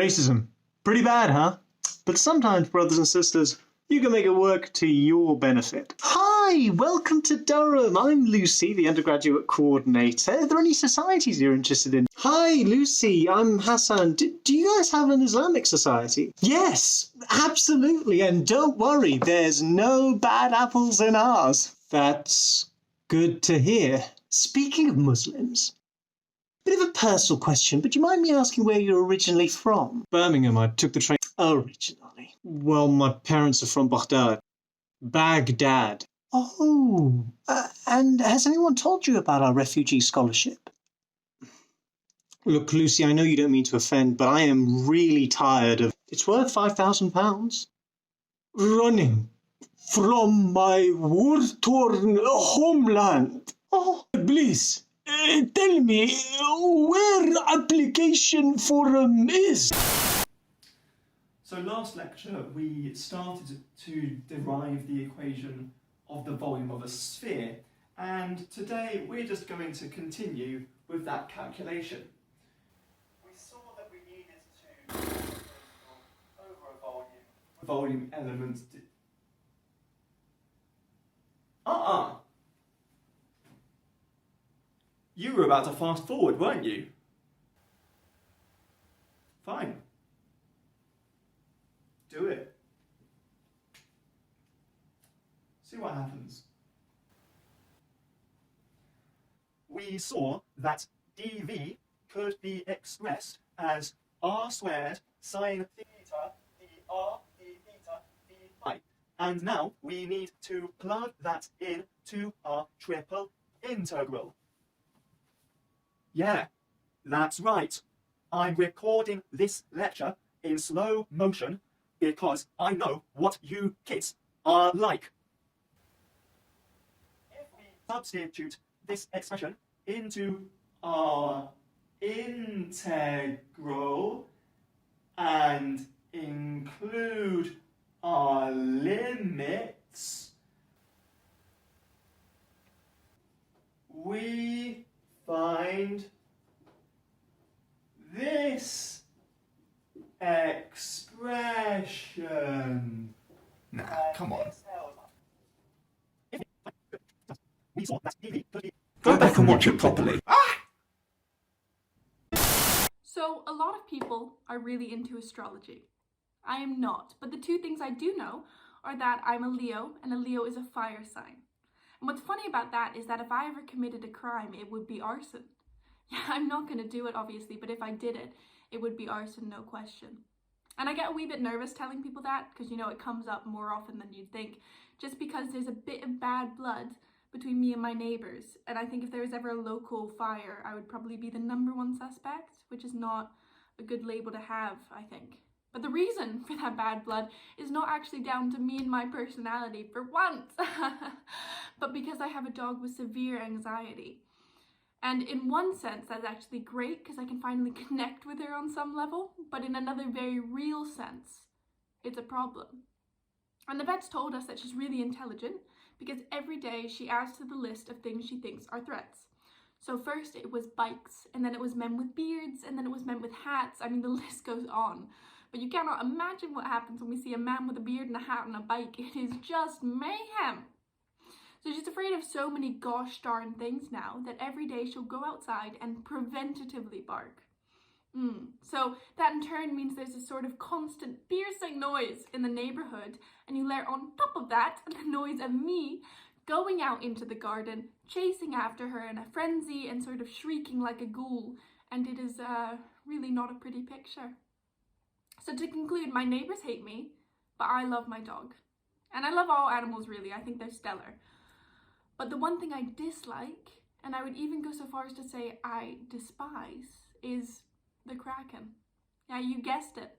Racism. Pretty bad, huh? But sometimes, brothers and sisters, you can make it work to your benefit. Hi, welcome to Durham. I'm Lucy, the undergraduate coordinator. Are there any societies you're interested in? Hi, Lucy, I'm Hassan. Do you guys have an Islamic society? Yes, absolutely. And don't worry, there's no bad apples in ours. That's good to hear. Speaking of Muslims, bit of a personal question, but do you mind me asking where you're originally from? Birmingham. I took the train. Originally. Well, my parents are from Baghdad. Baghdad. Oh, and has anyone told you about our refugee scholarship? Look, Lucy, I know you don't mean to offend, but I am really tired of... It's worth £5,000. Running from my war-torn homeland. Oh, please. Tell me where application form is. So last lecture we started to derive the equation of the volume of a sphere, and today we're just going to continue with that calculation. We saw that we needed to over a volume element. You were about to fast forward, weren't you? Fine. Do it. See what happens. We saw that dv could be expressed as r squared sine theta dr d theta d phi. And now we need to plug that in to our triple integral. Yeah, that's right. I'm recording this lecture in slow motion because I know what you kids are like. If we substitute this expression into our integral and include our limits, we find this expression. Nah, come on. Go back and watch it properly. So, a lot of people are really into astrology. I am not, but the two things I do know are that I'm a Leo, and a Leo is a fire sign. And what's funny about that is that if I ever committed a crime, it would be arson. Yeah, I'm not going to do it, obviously, but if I did it, it would be arson, no question. And I get a wee bit nervous telling people that because, you know, it comes up more often than you'd think, just because there's a bit of bad blood between me and my neighbours. And I think if there was ever a local fire, I would probably be the #1 suspect, which is not a good label to have, I think. But the reason for that bad blood is not actually down to me and my personality, for once, but because I have a dog with severe anxiety. And in one sense, that's actually great because I can finally connect with her on some level, but in another very real sense, it's a problem. And the vet's told us that she's really intelligent because every day she adds to the list of things she thinks are threats. So first it was bikes, and then it was men with beards, and then it was men with hats. I mean, the list goes on. But you cannot imagine what happens when we see a man with a beard and a hat on a bike. It is just mayhem. So she's afraid of so many gosh darn things now that every day she'll go outside and preventatively bark. So that in turn means there's a sort of constant piercing noise in the neighbourhood, and you layer on top of that the noise of me going out into the garden, chasing after her in a frenzy and sort of shrieking like a ghoul, and it is really not a pretty picture. So to conclude, my neighbours hate me, but I love my dog. And I love all animals really, I think they're stellar. But the one thing I dislike, and I would even go so far as to say I despise, is the Kraken. Yeah, you guessed it.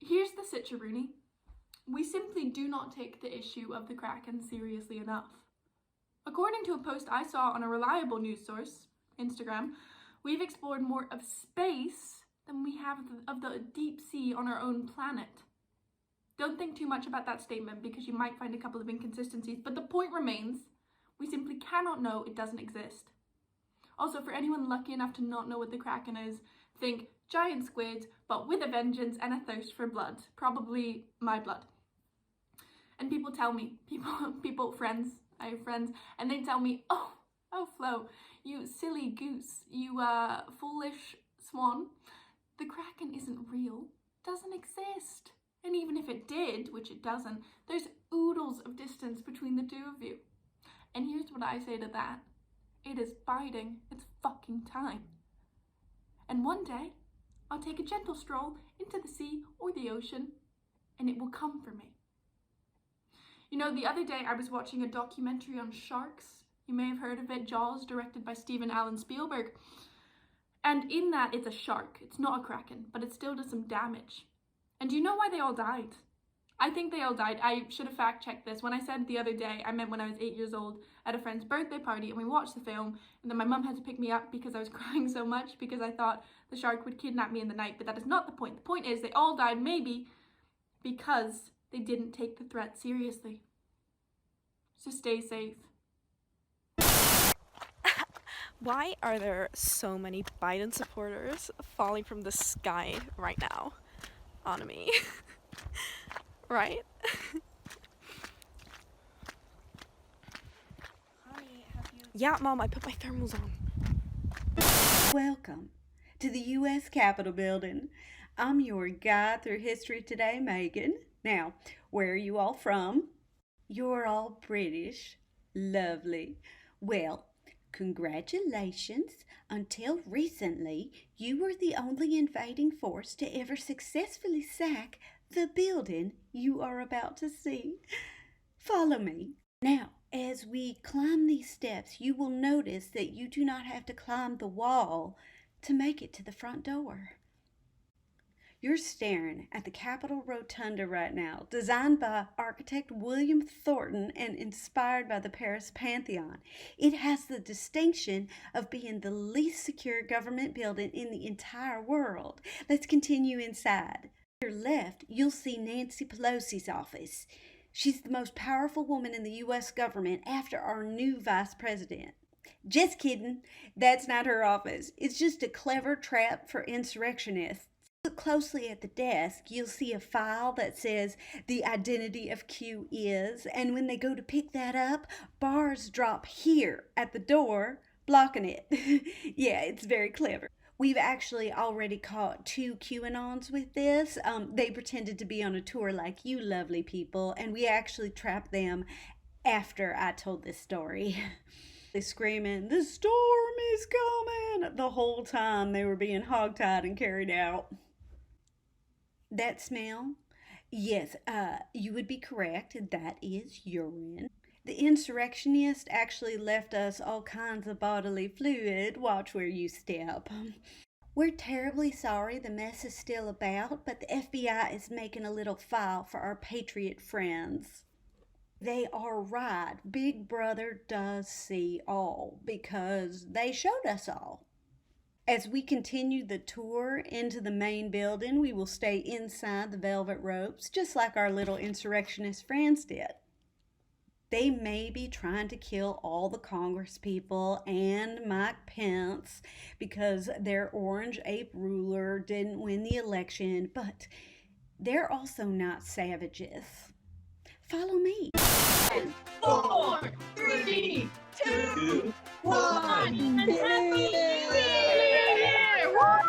Here's the sitch-a-rooney. We simply do not take the issue of the Kraken seriously enough. According to a post I saw on a reliable news source, Instagram, we've explored more of space than we have of the deep sea on our own planet. Don't think too much about that statement because you might find a couple of inconsistencies, but the point remains, we simply cannot know it doesn't exist. Also, for anyone lucky enough to not know what the Kraken is, think Giant squid, but with a vengeance and a thirst for blood. Probably my blood. And people tell me, friends, I have friends, and they tell me, oh Flo, you silly goose, you foolish swan, the Kraken isn't real, doesn't exist. And even if it did, which it doesn't, there's oodles of distance between the two of you. And here's what I say to that. It is biding its fucking time. And one day, I'll take a gentle stroll into the sea or the ocean, and it will come for me. You know, the other day I was watching a documentary on sharks. You may have heard of it, Jaws, directed by Steven Allen Spielberg. And in that, it's a shark. It's not a kraken, but it still does some damage. And do you know why they all died? I think they all died. I should have fact-checked this. When I said the other day, I meant when I was 8 years old at a friend's birthday party, and we watched the film, and then my mum had to pick me up because I was crying so much because I thought the shark would kidnap me in the night, but that is not the point. The point is they all died maybe because they didn't take the threat seriously. So stay safe. Why are there so many Biden supporters falling from the sky right now on me? Right? Honey, Yeah, Mom, I put my thermals on. Welcome to the U.S. Capitol building. I'm your guide through history today, Megan. Now, where are you all from? You're all British. Lovely. Well, congratulations. Until recently, you were the only invading force to ever successfully sack the building you are about to see. Follow me. Now, as we climb these steps, you will notice that you do not have to climb the wall to make it to the front door. You're staring at the Capitol Rotunda right now, designed by architect William Thornton and inspired by the Paris Pantheon. It has the distinction of being the least secure government building in the entire world. Let's continue inside. To your left, you'll see Nancy Pelosi's office. She's the most powerful woman in the U.S. government after our new vice president. Just kidding. That's not her office. It's just a clever trap for insurrectionists. Look closely at the desk. You'll see a file that says the identity of Q is, and when they go to pick that up, bars drop here at the door, blocking it. Yeah, it's very clever. We've actually already caught 2 QAnons with this. They pretended to be on a tour like you lovely people, and we actually trapped them after I told this story. They screaming, "The storm is coming!" the whole time they were being hogtied and carried out. That smell? Yes, you would be correct. That is urine. The insurrectionist actually left us all kinds of bodily fluid. Watch where you step. We're terribly sorry the mess is still about, but the FBI is making a little file for our patriot friends. They are right. Big Brother does see all because they showed us all. As we continue the tour into the main building, we will stay inside the velvet ropes, just like our little insurrectionist friends did. They may be trying to kill all the Congress people and Mike Pence because their orange ape ruler didn't win the election, but they're also not savages. Follow me. 4, 3, 2, 1.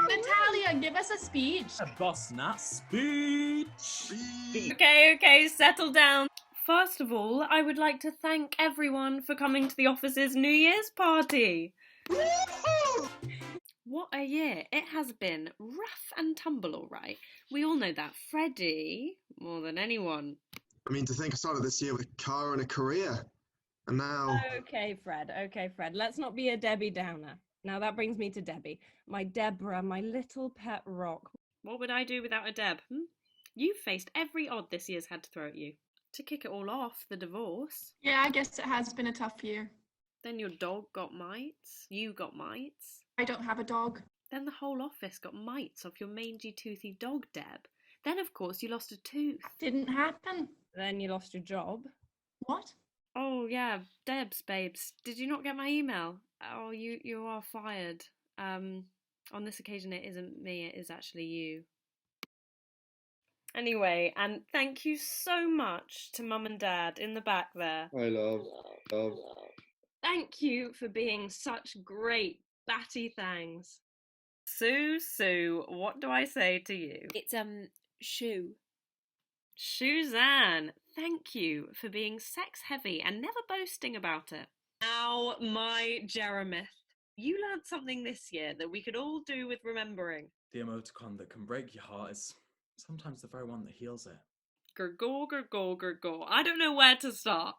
Natalia, give us a speech. A boss nut speech. Okay, settle down. First of all, I would like to thank everyone for coming to the office's New Year's party. What a year. It has been rough and tumble, all right. We all know that. Freddie, more than anyone. I mean, to think I started this year with a car and a career, and now... Okay, Fred, let's not be a Debbie Downer. Now that brings me to Debbie. My Deborah, my little pet rock. What would I do without a Deb? You faced every odd this year's had to throw at you. To kick it all off, the divorce. Yeah, I guess it has been a tough year. Then your dog got mites. You got mites. I don't have a dog. Then the whole office got mites off your mangy, toothy dog, Deb. Then, of course, you lost a tooth. Didn't happen. Then you lost your job. What? Oh, yeah, Debs, babes. Did you not get my email? Oh, you are fired. On this occasion, it isn't me, it is actually you. Anyway, and thank you so much to Mum and Dad in the back there. I love. Thank you for being such great batty thangs. Sue, what do I say to you? It's, shoe. Suzanne, thank you for being sex-heavy and never boasting about it. Now, my Jeremith, you learned something this year that we could all do with remembering. The emoticon that can break your heart is sometimes the very one that heals it. Gurgle. I don't know where to start.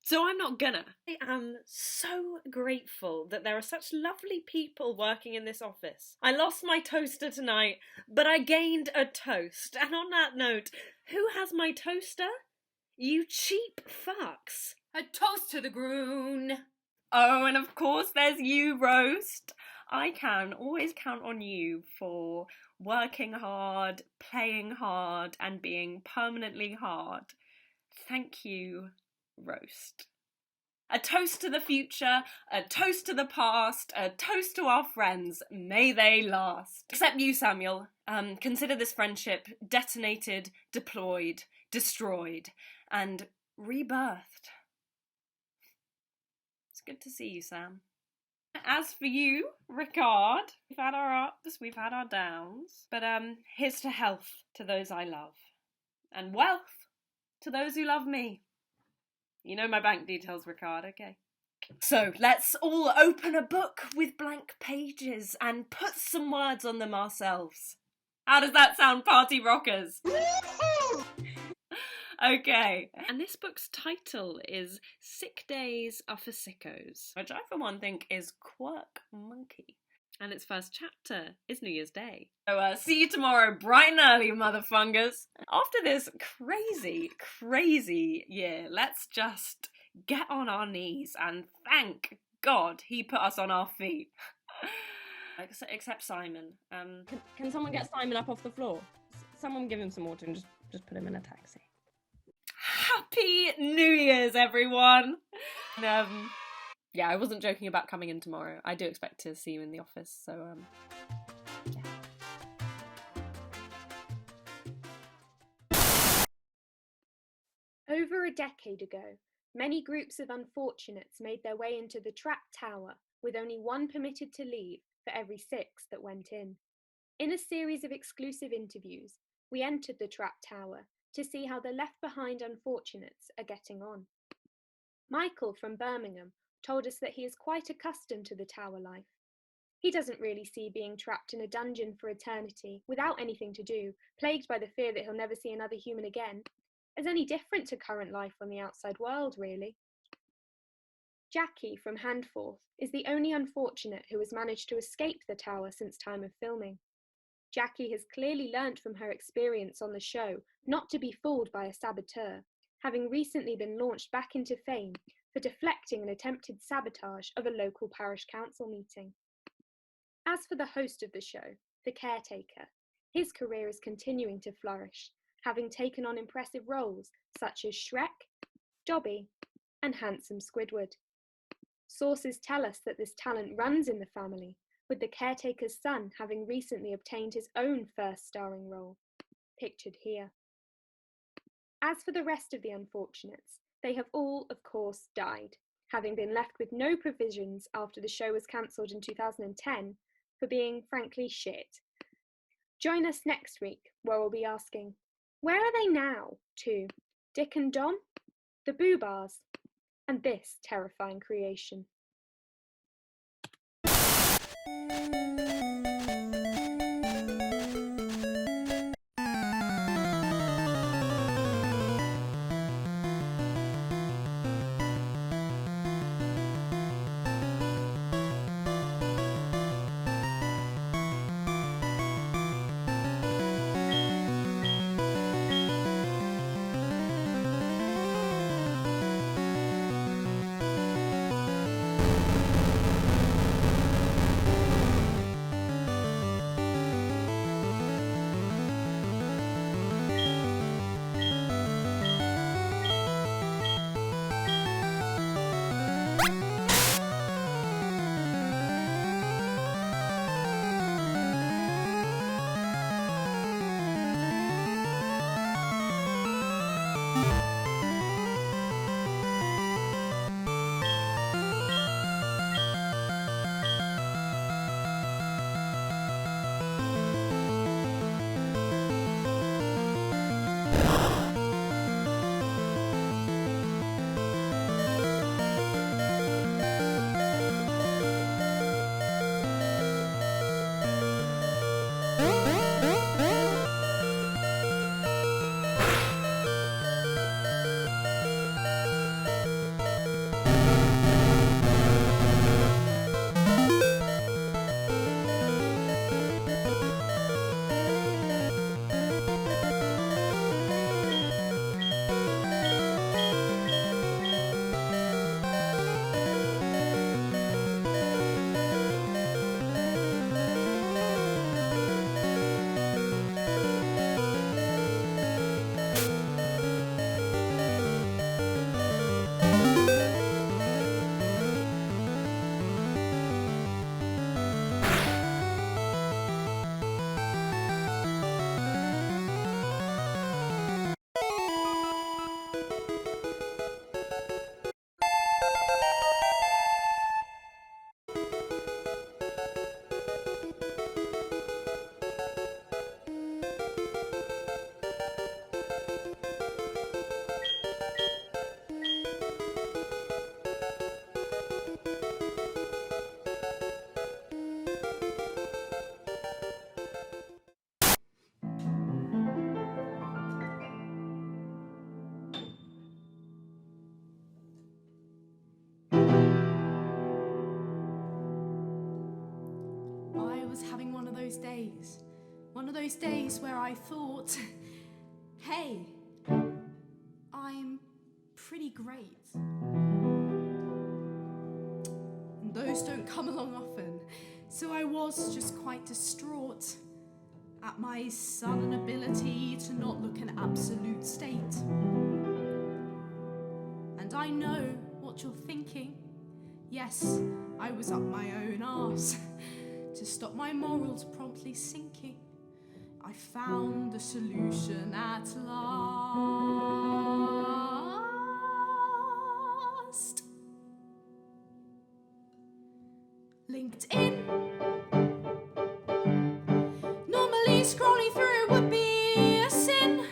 So I'm not gonna. I am so grateful that there are such lovely people working in this office. I lost my toaster tonight, but I gained a toast. And on that note, who has my toaster? You cheap fucks. A toast to the groon. Oh, and of course there's you, Roast. I can always count on you for working hard, playing hard, and being permanently hard. Thank you, Roast. A toast to the future, a toast to the past, a toast to our friends. May they last. Except you, Samuel. Consider this friendship detonated, deployed, destroyed, and rebirthed. It's good to see you, Sam. As for you, Ricard, we've had our ups, we've had our downs, but here's to health to those I love, and wealth to those who love me. You know my bank details, Ricard, okay? So, let's all open a book with blank pages and put some words on them ourselves. How does that sound, party rockers? Okay, and this book's title is Sick Days Are for Sickos, which I for one think is quirk monkey. And its first chapter is New Year's Day. So see you tomorrow bright and early, motherfungers. After this crazy year, let's just get on our knees and thank God he put us on our feet. Except Simon. Can someone get Simon up off the floor? Someone give him some water and just put him in a taxi. Happy New Year's, everyone! And, yeah, I wasn't joking about coming in tomorrow. I do expect to see you in the office, so, yeah. Over a decade ago, many groups of unfortunates made their way into the Trap Tower, with only one permitted to leave for every 6 that went in. In a series of exclusive interviews, we entered the Trap Tower to see how the left-behind unfortunates are getting on. Michael from Birmingham told us that he is quite accustomed to the tower life. He doesn't really see being trapped in a dungeon for eternity, without anything to do, plagued by the fear that he'll never see another human again, as any different to current life on the outside world, really. Jackie from Handforth is the only unfortunate who has managed to escape the tower since time of filming. Jackie has clearly learnt from her experience on the show not to be fooled by a saboteur, having recently been launched back into fame for deflecting an attempted sabotage of a local parish council meeting. As for the host of the show, the caretaker, his career is continuing to flourish, having taken on impressive roles such as Shrek, Dobby, and handsome Squidward. Sources tell us that this talent runs in the family, with the caretaker's son having recently obtained his own first starring role, pictured here. As for the rest of the unfortunates, they have all, of course, died, having been left with no provisions after the show was cancelled in 2010 for being, frankly, shit. Join us next week, where we'll be asking, where are they now to Dick and Dom, the Boobars, and this terrifying creation? was having one of those days. One of those days where I thought, hey, I'm pretty great. And those don't come along often. So I was just quite distraught at my sudden ability to not look an absolute state. And I know what you're thinking. Yes, I was up my own arse to stop my morals promptly sinking. I found a solution at last. LinkedIn. Normally scrolling through would be a sin,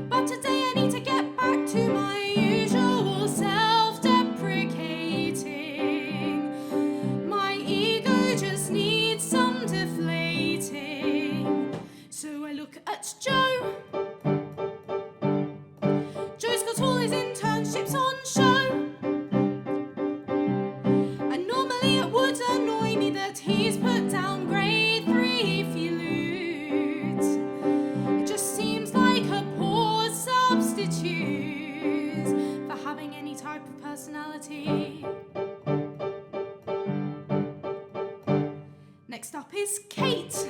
but today I need to get back to my usual self-deprecating. My ego just needs some deflating. So I look at Joe. Joe's got all his internships on show. And normally it would annoy me that he's put down grade 3 flutes. It just seems like a poor substitute for having any type of personality. Next up is Kate.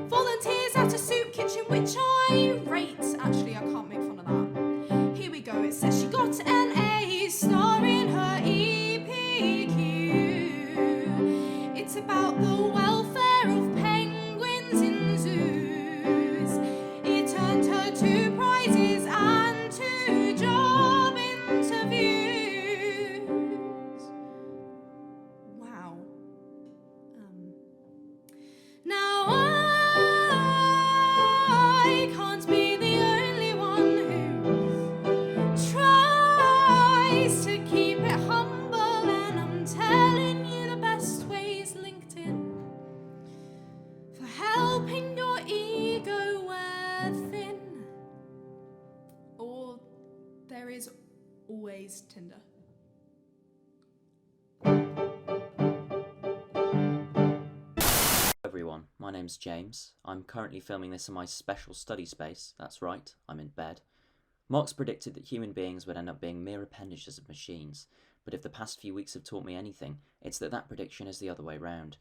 Volunteers at a soup kitchen, which I rate. Actually, I can't make fun of that. Here we go. It says she got an A star in her EPQ. It's about the welfare of penguins in zoos. It earned her 2 prizes and 2 job interviews. Wow. Now I can't be the only one who tries to keep it humble, and I'm telling you the best way is LinkedIn for helping your ego wear thin. Or there is always Tinder. Everyone, my name's James. I'm currently filming this in my special study space. That's right, I'm in bed. Marx predicted that human beings would end up being mere appendages of machines, but if the past few weeks have taught me anything, it's that that prediction is the other way round.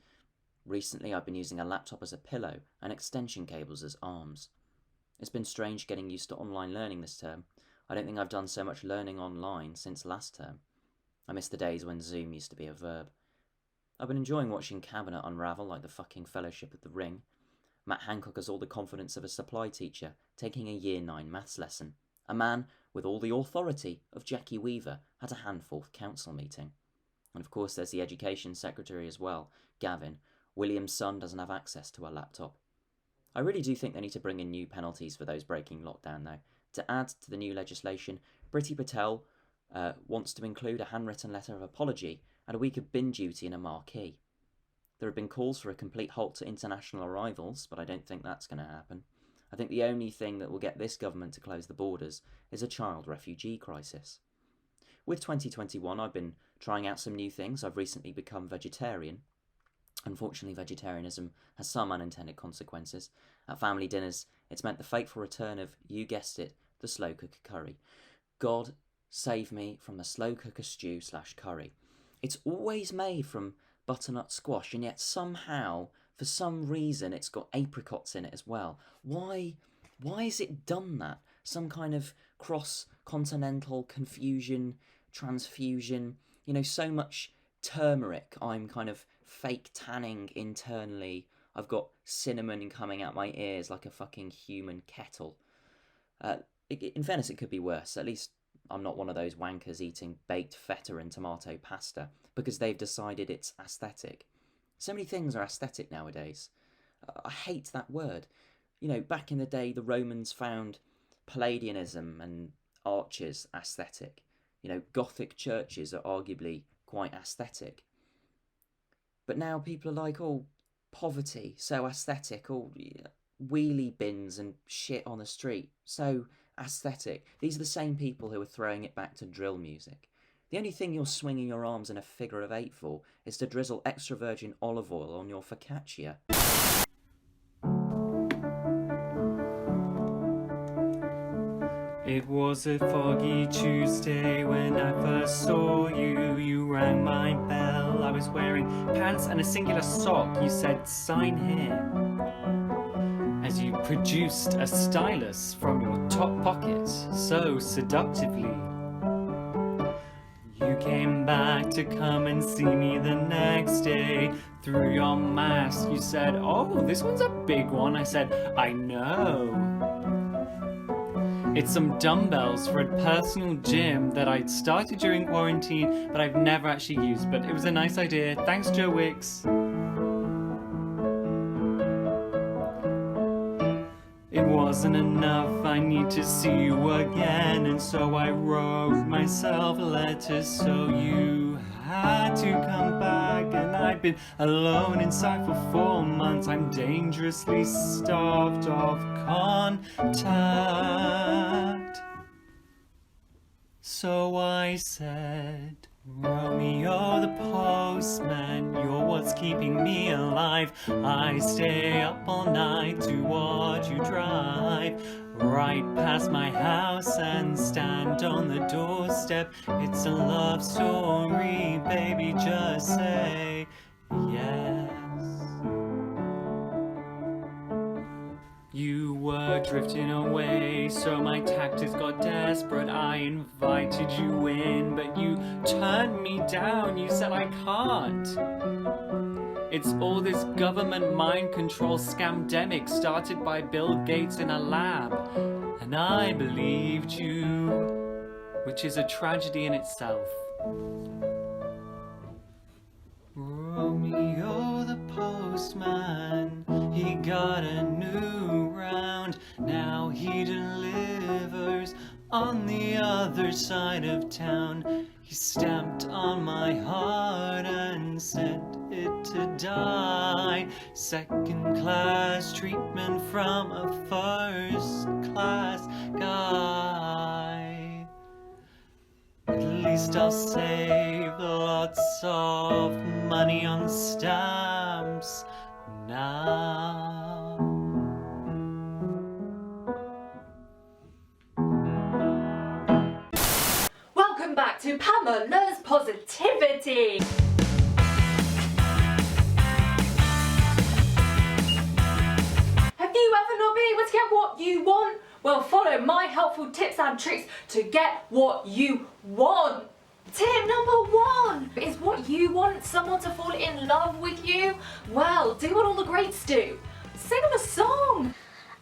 Recently I've been using a laptop as a pillow and extension cables as arms. It's been strange getting used to online learning this term. I don't think I've done so much learning online since last term. I miss the days when Zoom used to be a verb. I've been enjoying watching Cabinet unravel like the fucking Fellowship of the Ring. Matt Hancock has all the confidence of a supply teacher taking a Year 9 maths lesson. A man with all the authority of Jackie Weaver at a Handforth council meeting. And of course there's the Education Secretary as well, Gavin. William's son doesn't have access to a laptop. I really do think they need to bring in new penalties for those breaking lockdown though. To add to the new legislation, Priti Patel wants to include a handwritten letter of apology and a week of bin duty in a marquee. There have been calls for a complete halt to international arrivals, but I don't think that's going to happen. I think the only thing that will get this government to close the borders is a child refugee crisis. With 2021, I've been trying out some new things. I've recently become vegetarian. Unfortunately, vegetarianism has some unintended consequences. At family dinners, it's meant the fateful return of, you guessed it, the slow cooker curry. God save me from the slow cooker stew / curry. It's always made from butternut squash, and yet somehow, for some reason, it's got apricots in it as well. Why is it done that? Some kind of cross-continental confusion, transfusion, so much turmeric. I'm kind of fake tanning internally. I've got cinnamon coming out my ears like a fucking human kettle. In fairness, it could be worse. At least I'm not one of those wankers eating baked feta and tomato pasta because they've decided it's aesthetic. So many things are aesthetic nowadays. I hate that word. Back in the day, the Romans found Palladianism and arches aesthetic. Gothic churches are arguably quite aesthetic. But now people are like, oh, poverty, so aesthetic. Oh, wheelie bins and shit on the street, so aesthetic. These are the same people who are throwing it back to drill music. The only thing you're swinging your arms in a figure of 8 for is to drizzle extra virgin olive oil on your focaccia. It was a foggy Tuesday when I first saw you. You rang my bell. I was wearing pants and a singular sock. You said, "Sign here." As you produced a stylus from your top pocket, so seductively. You came back to come and see me the next day. Through your mask, you said, "Oh, this one's a big one." I said, "I know. It's some dumbbells for a personal gym that I'd started during quarantine, but I've never actually used, but it was a nice idea. Thanks, Joe Wicks." It wasn't enough, I need to see you again, and so I wrote myself a letter, so you had to come back, and I've been alone inside for 4 months. I'm dangerously starved of contact. So I said, "Romeo the postman, you're what's keeping me alive. I stay up all night to watch you drive right past my house and stand on the doorstep. It's a love story, baby, just say yes." You were drifting away, so my tactics got desperate. I invited you in, but you turned me down. You said I can't. It's all this government mind control scamdemic started by Bill Gates in a lab. And I believed you, which is a tragedy in itself. Romeo the postman, he got a new round. Now he delivers on the other side of town. He stamped on my heart and sent it to die. Second class treatment from a first class guy. At least I'll save lots of money on stamps now. Welcome back to Pamela's Positivity. Have you ever not been able to get what you want? Well, follow my helpful tips and tricks to get what you want. Tip number 1 is what you want someone to fall in love with you. Well, do what all the greats do. Sing them a song.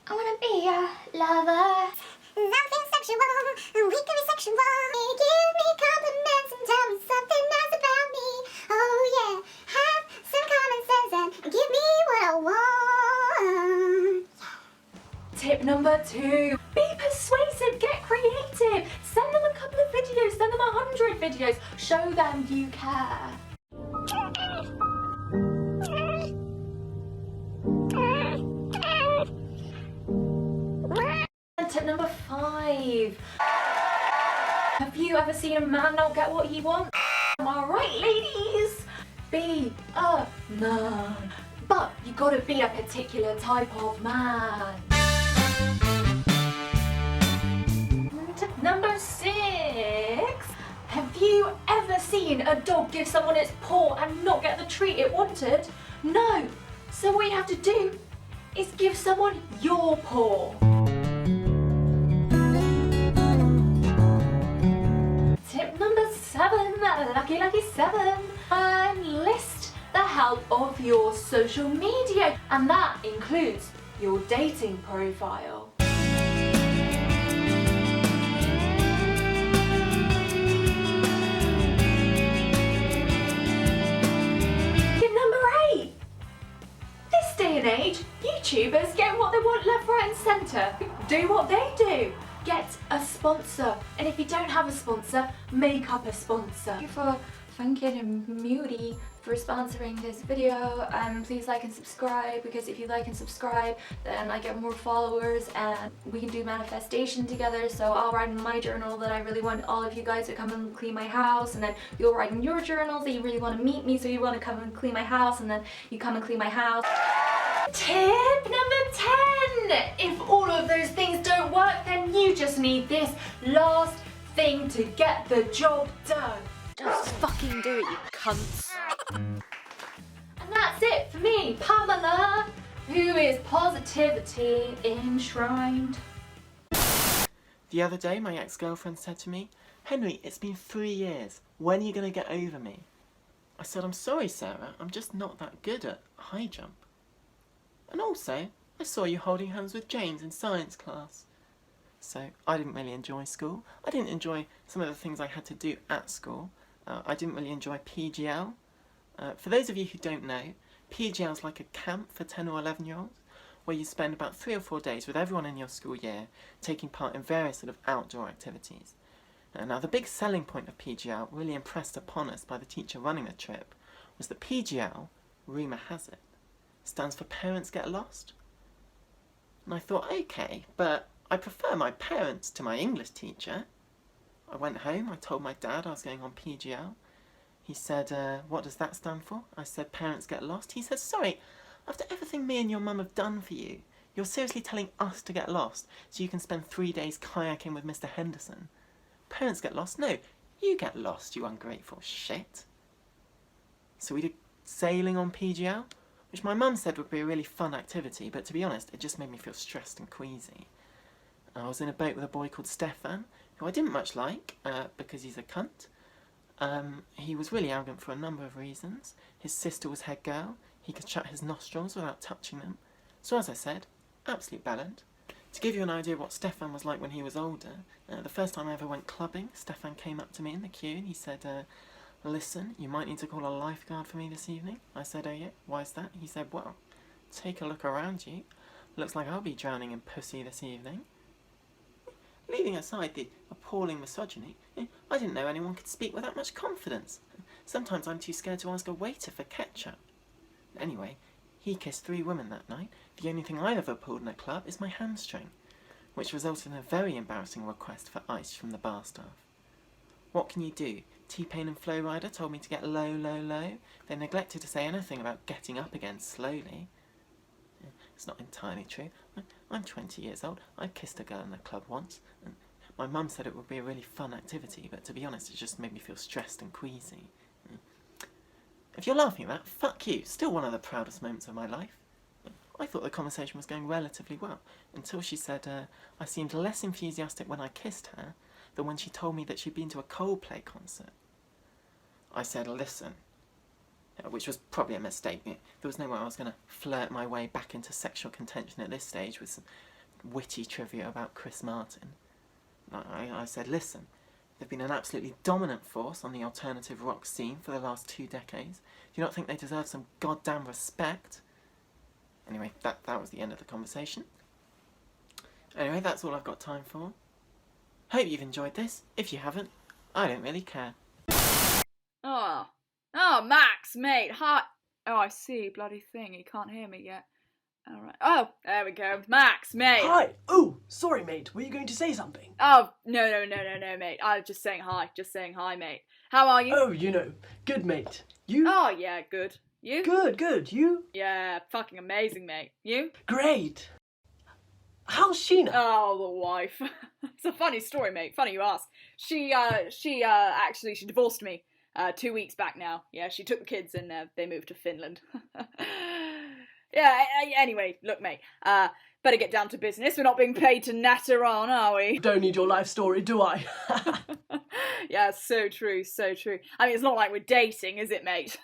I wanna be a lover. Nothing sexual, we can be sexual. Give me compliments and tell me something nice about me. Oh yeah, have some common sense and give me what I want. Tip number 2, be persuasive, get creative. Send them a couple of videos, send them 100 videos. Show them you care. And tip number 5. Have you ever seen a man not get what he wants? Am I right, ladies? Be a man. But you gotta be a particular type of man. Tip number 6. Have you ever seen a dog give someone its paw and not get the treat it wanted? No. So what you have to do is give someone your paw. Tip number 7, lucky 7. Enlist the help of your social media, and that includes your dating profile. Tip number 8. This day and age, YouTubers get what they want left, right and centre. Do what they do. Get a sponsor, and if you don't have a sponsor, make up a sponsor. For thanking Moody for sponsoring this video. Please like and subscribe, because if you like and subscribe, then I get more followers and we can do manifestation together. So I'll write in my journal that I really want all of you guys to come and clean my house, and then you'll write in your journals that you really want to meet me, so you want to come and clean my house, and then you come and clean my house. Tip number 10! If all of those things don't work, then you just need this last thing to get the job done. Just fucking do it, you cunts. And that's it for me, Pamela, who is positivity enshrined. The other day, my ex-girlfriend said to me, "Henry, it's been 3 years. When are you going to get over me?" I said, "I'm sorry, Sarah. I'm just not that good at high jump. And also, I saw you holding hands with James in science class." So, I didn't really enjoy school. I didn't enjoy some of the things I had to do at school. I didn't really enjoy PGL. For those of you who don't know, PGL is like a camp for 10 or 11-year-olds, where you spend about 3 or 4 days with everyone in your school year, taking part in various sort of outdoor activities. Now, the big selling point of PGL, really impressed upon us by the teacher running the trip, was that PGL, rumour has it, stands for Parents Get Lost. And I thought, okay, but I prefer my parents to my English teacher. I went home, I told my dad I was going on PGL. He said, "What does that stand for?" I said, "Parents Get Lost." He said, "Sorry, after everything me and your mum have done for you, you're seriously telling us to get lost so you can spend 3 days kayaking with Mr. Henderson? Parents get lost? No, you get lost, you ungrateful shit." So we did sailing on PGL, which my mum said would be a really fun activity, but to be honest, it just made me feel stressed and queasy. I was in a boat with a boy called Stefan, who I didn't much like, because he's a cunt. He was really arrogant for a number of reasons. His sister was head girl, he could shut his nostrils without touching them. So as I said, absolute bellend. To give you an idea of what Stefan was like when he was older, the first time I ever went clubbing, Stefan came up to me in the queue and he said, "Listen, you might need to call a lifeguard for me this evening." I said, "Oh yeah, why's that?" He said, "Well, take a look around you. Looks like I'll be drowning in pussy this evening." Leaving aside the appalling misogyny, I didn't know anyone could speak with that much confidence. Sometimes I'm too scared to ask a waiter for ketchup. Anyway, he kissed 3 women that night. The only thing I've ever pulled in a club is my hamstring, which resulted in a very embarrassing request for ice from the bar staff. What can you do? T-Pain and Flo Rida told me to get low, low, low. They neglected to say anything about getting up again slowly. It's not entirely true. I'm 20 years old. I kissed a girl in a club once. And my mum said it would be a really fun activity, but to be honest, it just made me feel stressed and queasy. If you're laughing at that, fuck you. Still one of the proudest moments of my life. I thought the conversation was going relatively well, until she said I seemed less enthusiastic when I kissed her than when she told me that she'd been to a Coldplay concert. I said, "Listen," which was probably a mistake. There was no way I was going to flirt my way back into sexual contention at this stage with some witty trivia about Chris Martin. I said, "Listen, they've been an absolutely dominant force on the alternative rock scene for the last 2 decades. Do you not think they deserve some goddamn respect?" Anyway, that was the end of the conversation. Anyway, that's all I've got time for. Hope you've enjoyed this. If you haven't, I don't really care. Oh, Max, mate, hi. Oh, I see, bloody thing, he can't hear me yet. Alright. Oh, there we go. Max, mate. Hi. Oh, sorry, mate. Were you going to say something? Oh, no, mate. I was just saying hi. Just saying hi, mate. How are you? Oh, you know. Good, mate. You? Oh, yeah, good. You? Good. You? Yeah, fucking amazing, mate. You? Great. How's Sheena? Oh, the wife. It's a funny story, mate. Funny you ask. She divorced me 2 weeks back now. Yeah, she took the kids and they moved to Finland. Yeah, anyway, look, mate, better get down to business. We're not being paid to natter on, are we? Don't need your life story, do I? Yeah, so true. I mean, it's not like we're dating, is it, mate?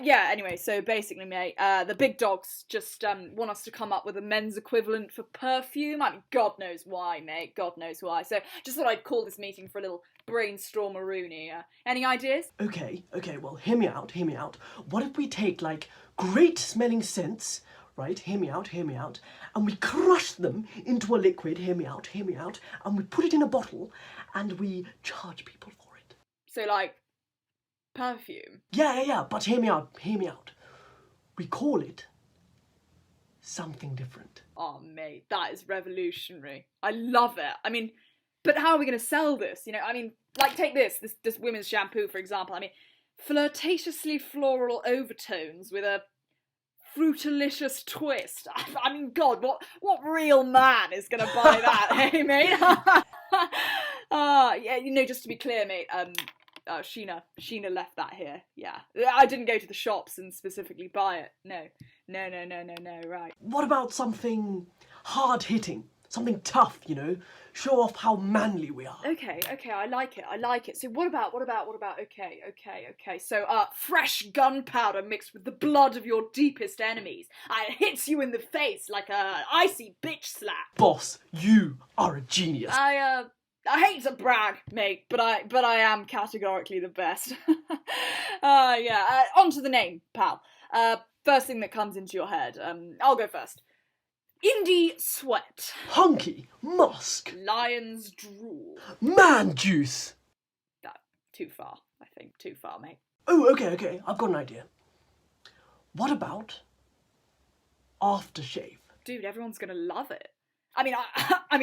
Yeah, anyway, so basically, mate, the big dogs just want us to come up with a men's equivalent for perfume. I mean, God knows why, mate, God knows why. So just thought I'd call this meeting for a little brainstorm-a-rooney. Any ideas? Okay, well, hear me out. What if we take, like, great-smelling scents, right, hear me out, and we crush them into a liquid, hear me out, and we put it in a bottle, and we charge people for it. So, like, perfume. Yeah, but hear me out. We call it something different. Oh, mate, that is revolutionary. I love it. I mean, but how are we going to sell this? You know, I mean, like, take this women's shampoo, for example. I mean, flirtatiously floral overtones with a fruitalicious twist. I mean, God, what real man is going to buy that, hey, mate? Yeah, you know, just to be clear, mate, Sheena left that here, yeah. I didn't go to the shops and specifically buy it, no, right. What about something hard-hitting? Something tough, you know? Show off how manly we are. Okay, I like it. So what about, okay. So, fresh gunpowder mixed with the blood of your deepest enemies. It hits you in the face like a icy bitch slap. Boss, you are a genius. I hate to brag, mate, but I am categorically the best. On to the name, pal. First thing that comes into your head. I'll go first. Indie sweat. Hunky musk. Lion's drool. Man juice. Too far, I think. Too far, mate. Oh, okay. I've got an idea. What about aftershave? Dude, everyone's gonna love it. I mean,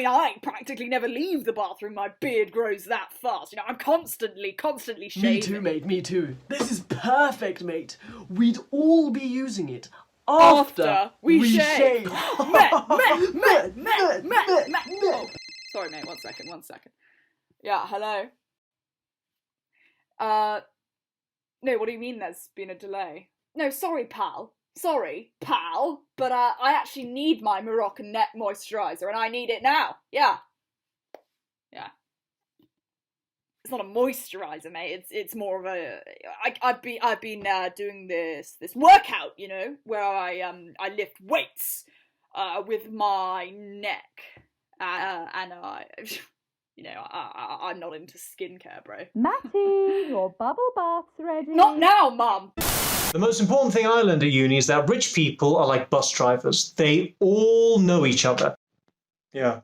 I practically never leave the bathroom. My beard grows that fast. You know, I'm constantly shaving. Me too, mate. Me too. This is perfect, mate. We'd all be using it after we shave. Meh. Sorry, mate. One second. Yeah, hello. No, what do you mean there's been a delay? No, sorry, pal. But I actually need my Moroccan neck moisturiser, and I need it now. Yeah. It's not a moisturiser, mate. It's more of a. I've been doing this workout, you know, where I lift weights with my neck, and you know, I'm not into skincare, bro. Matty, your bubble bath's ready. Not now, Mum. The most important thing I learned at uni is that rich people are like bus drivers. They all know each other. Yeah,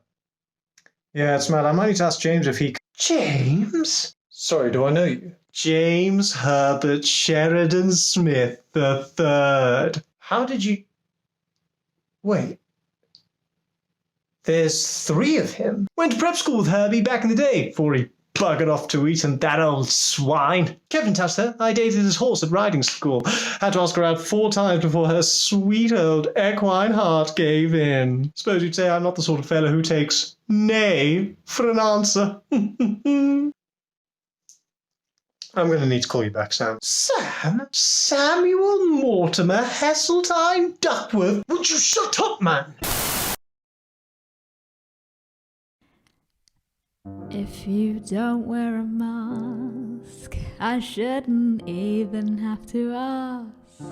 it's mad. I might need to ask James if he... James? Sorry, do I know you? James Herbert Sheridan Smith III. How did you... Wait. There's 3 of him. Went to prep school with Herbie back in the day, before he buggered off to Eton, that old swine. Kevin touched her. I dated his horse at riding school. Had to ask her out 4 times before her sweet old equine heart gave in. Suppose you'd say I'm not the sort of fellow who takes nay for an answer. I'm going to need to call you back, Sam. Sam? Samuel Mortimer Heseltine Duckworth? Would you shut up, man? If you don't wear a mask, I shouldn't even have to ask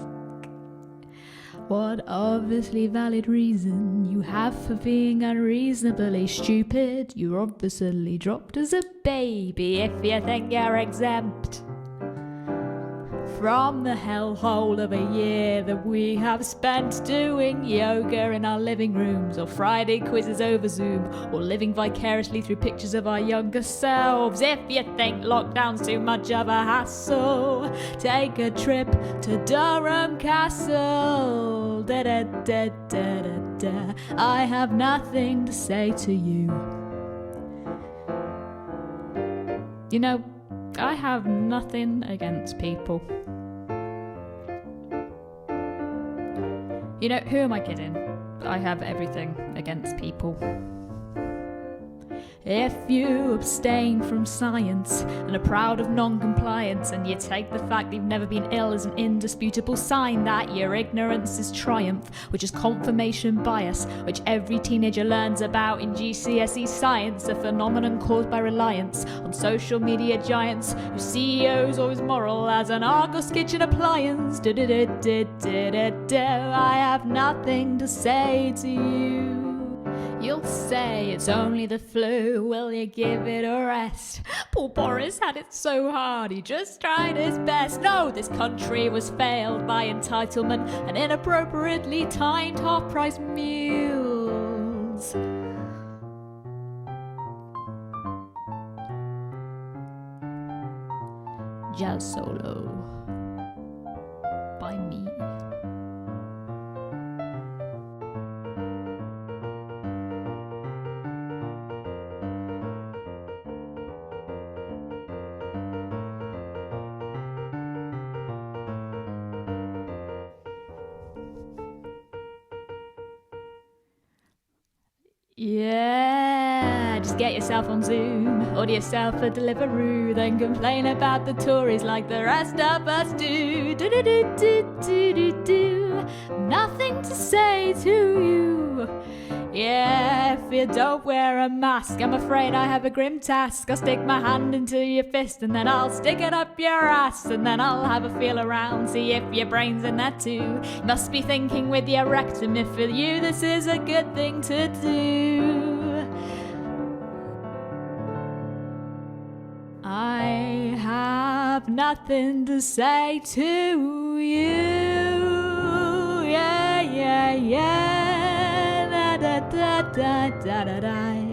what obviously valid reason you have for being unreasonably stupid. You're obviously dropped as a baby if you think you're exempt from the hellhole of a year that we have spent doing yoga in our living rooms, or Friday quizzes over Zoom, or living vicariously through pictures of our younger selves. If you think lockdown's too much of a hassle, take a trip to Durham Castle. Da da da da da da. I have nothing to say to you. You know, I have nothing against people. You know, who am I kidding? I have everything against people. If you abstain from science and are proud of non-compliance, and you take the fact that you've never been ill as an indisputable sign that your ignorance is triumph, which is confirmation bias, which every teenager learns about in GCSE science, a phenomenon caused by reliance on social media giants whose CEO's always moral as an Argos kitchen appliance. I have nothing to say to you. You'll say it's only the flu, will you give it a rest? Poor Boris had it so hard, he just tried his best. No, this country was failed by entitlement and inappropriately timed half-price meals. jazz solo by me. Yeah, just get yourself on Zoom, order yourself a Deliveroo, then complain about the Tories like the rest of us do. Do do do do do do do. Nothing to say to you. Yeah, if you don't wear a mask, I'm afraid I have a grim task. I'll stick my hand into your fist and then I'll stick it up your ass, and then I'll have a feel around, see if your brain's in there too. Must be thinking with your rectum if for you this is a good thing to do. I have nothing to say to you. Yeah, yeah, yeah. Da da da da da da.